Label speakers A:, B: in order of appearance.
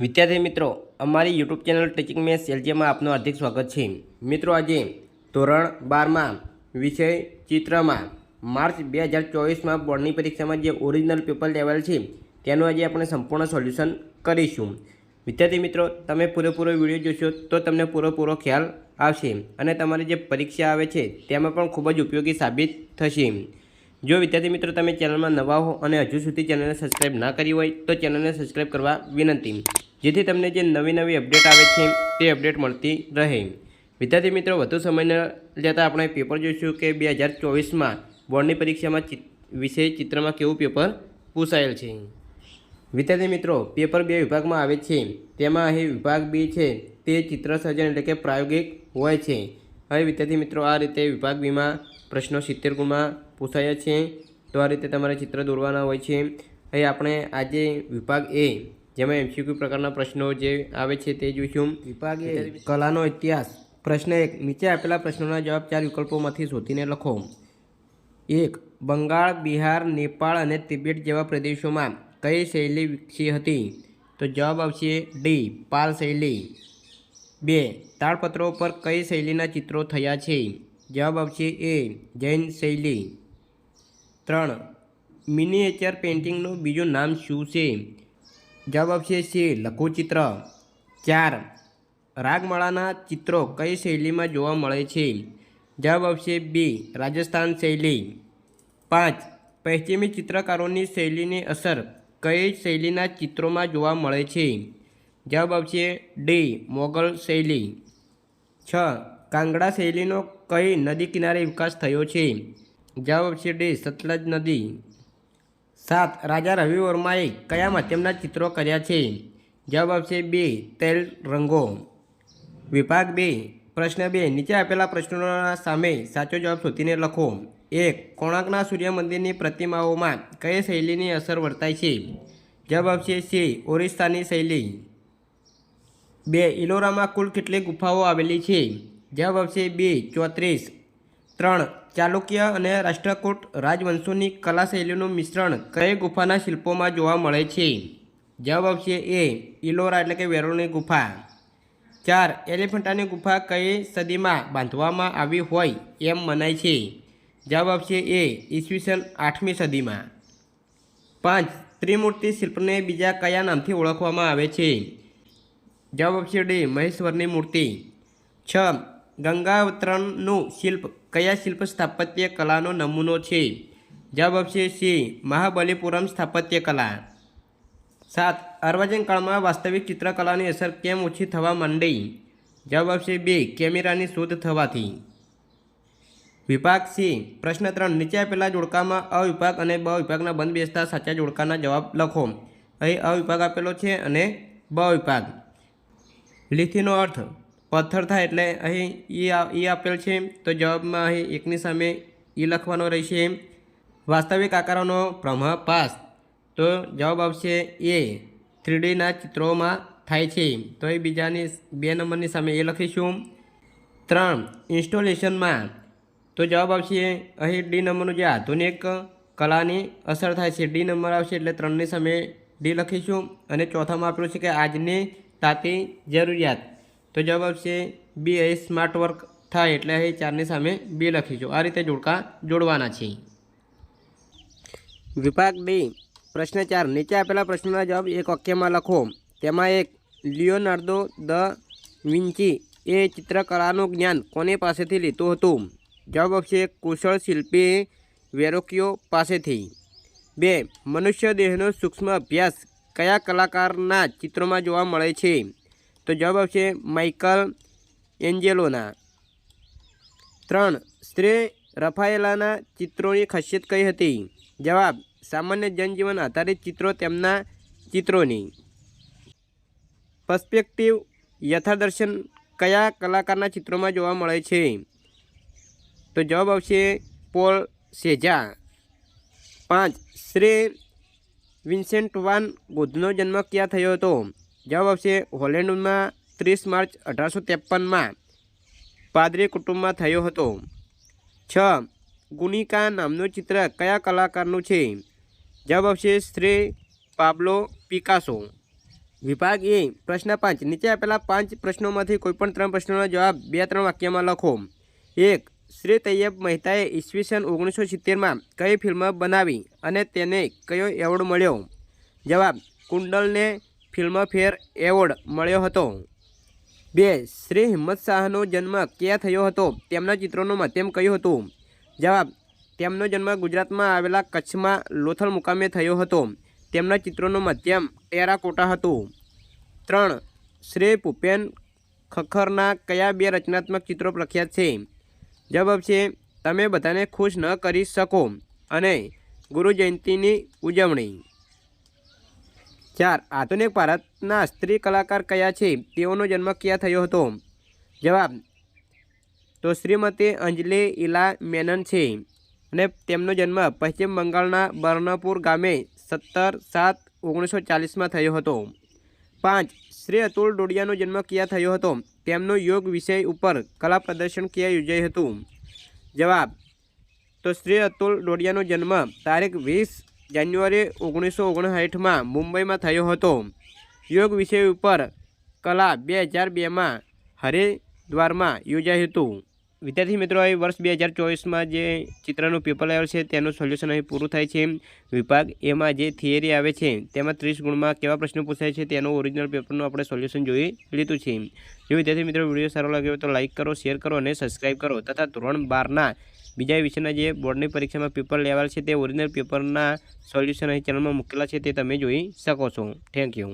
A: વિદ્યાર્થી મિત્રો, અમારી યુટ્યુબ ચેનલ ટીચિંગ મેથ્સ એલજીમાં આપનું હાર્દિક સ્વાગત છે। મિત્રો, આજે ધોરણ 12માં વિષય ચિત્રમાં માર્ચ 2024માં બોર્ડની પરીક્ષામાં જે ઓરિજિનલ પેપર લેવલ છે તેનું આજે આપણે સંપૂર્ણ સોલ્યુશન કરીશું। વિદ્યાર્થી મિત્રો, તમે પૂરેપૂરો વિડીયો જોશો તો તમને પૂરેપૂરો ખ્યાલ આવશે અને તમારી જે પરીક્ષા આવે છે તેમાં પણ ખૂબ જ ઉપયોગી સાબિત થશે। જો વિદ્યાર્થી મિત્રો તમે ચેનલમાં નવા હો અને હજુ સુધી ચેનલને સબસ્ક્રાઇબ ના કરી હોય તો ચેનલને સબસ્ક્રાઇબ કરવા વિનંતી, જેથી તમને જે નવી અપડેટ આવે છે તે અપડેટ મળતી રહે। વિદ્યાર્થી મિત્રો, વધુ સમય ન લેતા આપણે પેપર જોઈશું કે 2024માં બોર્ડની પરીક્ષામાં વિષય ચિત્રમાં કેવું પેપર પૂછાયેલ છે। વિદ્યાર્થી મિત્રો, પેપર 2 વિભાગમાં આવે છે, તેમાં અહીં વિભાગ બી છે તે ચિત્ર સર્જન એટલે કે પ્રાયોગિક હોય છે। હવે વિદ્યાર્થી મિત્રો, આ રીતે વિભાગ બીમાં પ્રશ્નો 70 ગુણમાં પૂછાયા છે, તો આ રીતે તમારે ચિત્ર દોરવાના હોય છે। અહીં આપણે આજે વિભાગ એ જેમાં એમસીક્યુ પ્રકારના પ્રશ્નો જે આવે છે તે જોઈશું। વિભાગ એ કલાનો ઇતિહાસ। પ્રશ્ન 1, નીચે આપેલા પ્રશ્નોના જવાબ 4 વિકલ્પોમાંથી શોધીને લખો। 1. બંગાળ, બિહાર, નેપાળ અને તિબેટ જેવા પ્રદેશોમાં કઈ શૈલી વિકસી હતી? તો જવાબ આવશે ડી, પાલ શૈલી। 2. તાળપત્રો પર કઈ શૈલીના ચિત્રો થયા છે? જવાબ આવશે એ, જૈન શૈલી। 3. મિનિએચર પેઇન્ટિંગનું બીજું નામ શું છે? જવાબ આવશે સી, લઘુચિત્ર। 4. રાગમાળાના ચિત્રો કઈ શૈલીમાં જોવા મળે છે? જવાબ આવશે બી, રાજસ્થાન શૈલી। 5. પશ્ચિમી ચિત્રકારોની શૈલીની અસર કઈ શૈલીના ચિત્રોમાં જોવા મળે છે? જવાબ આવશે ડી, મોગલ શૈલી। 6. કાંગડા શૈલીનો કઈ નદી કિનારે વિકાસ થયો છે? જવાબ આવશે ડી, સતલજ નદી। 7. રાજા રવિ વર્માએ કયા માધ્યમના ચિત્રો કર્યા છે? જવાબ આવશે બી, તેલ રંગો। વિભાગ 2, પ્રશ્ન 2, નીચે આપેલા પ્રશ્નોના સામે સાચો જવાબ શોધીને લખો। 1. કોણાર્કના સૂર્ય મંદિરની પ્રતિમાઓમાં કઈ શૈલીની અસર વર્તાય છે? જવાબ આવશે સી, ઓરિસ્સાની શૈલી। 2. ઇલોરામાં કુલ કેટલી ગુફાઓ આવેલી છે? જવાબ આવશે બી, 34। 3. ચાલુક્ય અને રાષ્ટ્રકૂટ રાજવંશોની કલા શૈલીનું મિશ્રણ કઈ ગુફાના શિલ્પોમાં જોવા મળે છે? જવાબ આવશે એ, ઇલોરા એટલે કે વેરોળની ગુફા। 4. એલિફન્ટાની ગુફા કઈ સદીમાં બાંધવામાં આવી હોય એમ મનાય છે? જવાબ આવશે એ, ઈસવીસન 8મી સદીમાં। 5. ત્રિમૂર્તિ શિલ્પને બીજા કયા નામથી ઓળખવામાં આવે છે? જવાબ આવશે ડી, મહેશ્વરની મૂર્તિ। 6. ગંગાવતરણનું શિલ્પ કયા શિલ્પ સ્થાપત્ય કલાનો નમૂનો છે? જવાબ આવશે સી, મહાબલીપુરમ સ્થાપત્ય કલા। 7. અર્વાચીન કાળમાં વાસ્તવિક ચિત્રકલાની અસર કેમ ઓછી થવા માંડી? જવાબ આવશે બી, કેમેરાની શોધ થવાથી। વિભાગ સી, પ્રશ્ન 3, નીચે આપેલા જોડકામાં અ વિભાગ અને બ વિભાગના બંધ બેસતા સાચા જોડકાના જવાબ લખો। અહીં અ વિભાગ આપેલો છે અને બ વિભાગ। લીથીનો અર્થ પથ્થર થાય એટલે અહીં ઈ આપેલ છે, તો જવાબમાં અહીં એકની સામે ઈ લખવાનો રહેશે। વાસ્તવિક આકારોનો ભ્રમપાસ, તો જવાબ આવશે એ, 3Dના ચિત્રોમાં થાય છે, તો એ બીજાની 2 નંબરની સામે એ લખીશું। 3. ઇન્સ્ટોલેશનમાં, તો જવાબ આવશે અહીં ડી નંબરનું જે આધુનિક કલાની અસર થાય છે, ડી નંબર આવશે એટલે 3ની સામે ડી લખીશું। અને ચોથામાં આપેલું છે કે આજની તાતી જરૂરિયાત, તો જવાબ આવશે બી, અહીં સ્માર્ટ વર્ક થાય એટલે અહીં 4ની સામે બી લખીશું। આ રીતે જોડકા જોડવાના છે। વિભાગ ડી, પ્રશ્ન 4, નીચે આપેલા પ્રશ્નોના જવાબ એક વાક્યમાં લખો। તેમાં 1. લિયોનાર્દો દ વિન્ચી એ ચિત્રકલાનું જ્ઞાન કોની પાસેથી લીધું હતું? જવાબ આવશે કુશળ શિલ્પી વેરોકિયો પાસેથી। 2. મનુષ્ય દેહનો સૂક્ષ્મ અભ્યાસ કયા કલાકારના ચિત્રોમાં જોવા મળે છે? તો જવાબ આવશે માઇકલ એન્જેલોના। 3. શ્રી રફાયેલાના ચિત્રોની ખાસિયત કઈ હતી? જવાબ, સામાન્ય જનજીવન આધારિત ચિત્રો તેમના ચિત્રોની। પર્સ્પેક્ટિવ યથાદર્શન કયા કલાકારના ચિત્રોમાં જોવા મળે છે? તો જવાબ આવશે પોલ સેઝા। 5. શ્રી વિન્સેન્ટ વાન ગોધનો જન્મ ક્યાં થયો હતો? જવાબ આવશે હોલેન્ડમાં 30 માર્ચ 1853માં પાદરી કુટુંબમાં થયો હતો। 6. ગુનિકા નામનું ચિત્ર કયા કલાકારનું છે? જવાબ આવશે શ્રી પાબ્લો પિકાસો। વિભાગ એ પ્રશ્ન 5 નીચે આપેલા 5 પ્રશ્નોમાંથી કોઈપણ 3 પ્રશ્નોનો જવાબ 2-3 વાક્યમાં લખો. 1. શ્રી તૈયબ મહેતાએ ઈસવીસન 1970માં કઈ ફિલ્મ બનાવી અને તેને કયો એવોર્ડ મળ્યો? જવાબ: કુંડલને ફિલ્મફેર એવોર્ડ મળ્યો હતો. 2. શ્રી હિંમત શાહનો જન્મ ક્યાં થયો હતો? તેમના ચિત્રોનું માધ્યમ કયું હતું? જવાબ: તેમનો જન્મ ગુજરાતમાં આવેલા કચ્છમાં લોથલ મુકામે થયો હતો. તેમના ચિત્રોનું માધ્યમ ટેરાકોટા હતું. 3. શ્રી ભૂપેન ખખ્ખરના કયા 2 રચનાત્મક ચિત્રો પ્રખ્યાત છે? જવાબ છે તમે બધાને ખુશ ન કરી શકો અને ગુરુ જયંતિની ઉજવણી. 4. આધુનિક ભારતના સ્ત્રી કલાકાર કયા છે? તેઓનો જન્મ ક્યાં થયો હતો? જવાબ: તો શ્રીમતી અંજલિ ઇલા મેનન છે અને તેમનો જન્મ પશ્ચિમ બંગાળના બર્નપુર ગામે 17/7/1940માં થયો હતો. 5. શ્રી અતુલ ડોડિયાનો જન્મ ક્યાં થયો હતો? તેમનો યોગ વિષય ઉપર કલા પ્રદર્શન ક્યાં યોજાયું હતું? જવાબ: તો શ્રી અતુલ ડોડિયાનો જન્મ તારીખ 20 જાન્યુઆરી 1959માં મુંબઈમાં થયો હતો. યોગ વિષય ઉપર કલા 2002માં હરિદ્વારમાં યોજાયું હતું. વિદ્યાર્થી મિત્રો, એ વર્ષ 2024માં જે ચિત્રનું પેપર લેવલ છે તેનું સોલ્યુશન અહીં પૂરું થાય છે. વિભાગ એમાં જે થિયરી આવે છે તેમાં 30 ગુણમાં કેવા પ્રશ્નો પૂછાય છે તેનું ઓરિજિનલ પેપરનું આપણે સોલ્યુશન જોઈ લીધું છે. જો વિદ્યાર્થી મિત્રો વિડીયો સારો લાગ્યો તો લાઇક કરો, શેર કરો અને સબસ્ક્રાઈબ કરો તથા ધોરણ 12ના બીજા વિષયના જે બોર્ડની પરીક્ષામાં પેપર લેવાલ છે તે ઓરિજિનલ પેપરના સોલ્યુશન અહીં ચેનલમાં મૂકેલા છે તે તમે જોઈ શકો છો. Thank you.